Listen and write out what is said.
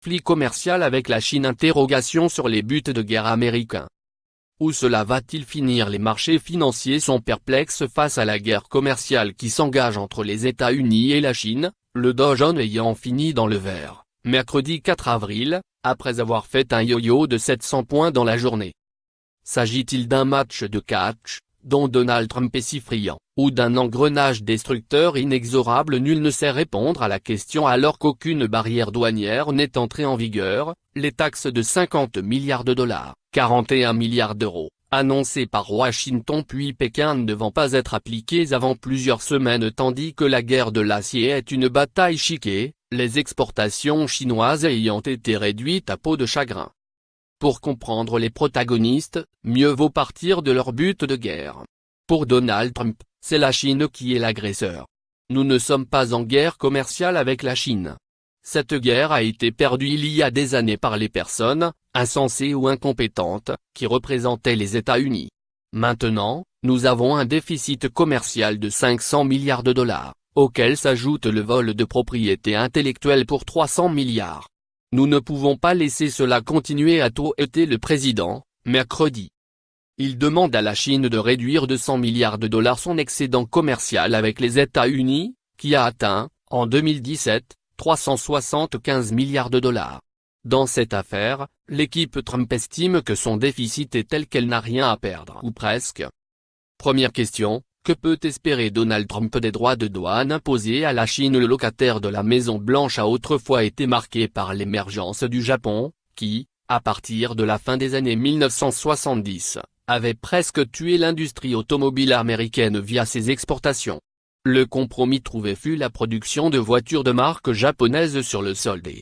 conflit commercial avec la Chine ? Interrogation sur les buts de guerre américains. Où cela va-t-il finir? Les marchés financiers sont perplexes face à la guerre commerciale qui s'engage entre les États-Unis et la Chine, le Dow Jones ayant fini dans le vert, mercredi 4 avril, après avoir fait un yo-yo de 700 points dans la journée. S'agit-il d'un match de catch, dont Donald Trump est si friand, ou d'un engrenage destructeur inexorable? Nul ne sait répondre à la question alors qu'aucune barrière douanière n'est entrée en vigueur. Les taxes de 50 milliards de dollars, 41 milliards d'euros, annoncées par Washington puis Pékin ne devant pas être appliquées avant plusieurs semaines tandis que la guerre de l'acier est une bataille chiquée, les exportations chinoises ayant été réduites à peau de chagrin. Pour comprendre les protagonistes, mieux vaut partir de leur but de guerre. Pour Donald Trump, c'est la Chine qui est l'agresseur. Nous ne sommes pas en guerre commerciale avec la Chine. Cette guerre a été perdue il y a des années par les personnes, insensées ou incompétentes, qui représentaient les États-Unis. Maintenant, nous avons un déficit commercial de 500 milliards de dollars, auquel s'ajoute le vol de propriété intellectuelle pour 300 milliards. Nous ne pouvons pas laisser cela continuer, a été le président, mercredi. Il demande à la Chine de réduire de 100 milliards de dollars son excédent commercial avec les États-Unis, qui a atteint, en 2017, 375 milliards de dollars. Dans cette affaire, l'équipe Trump estime que son déficit est tel qu'elle n'a rien à perdre. Ou presque. Première question, que peut espérer Donald Trump des droits de douane imposés à la Chine? Le locataire de la Maison-Blanche a autrefois été marqué par l'émergence du Japon, qui, à partir de la fin des années 1970, avait presque tué l'industrie automobile américaine via ses exportations. Le compromis trouvé fut la production de voitures de marque japonaise sur le sol des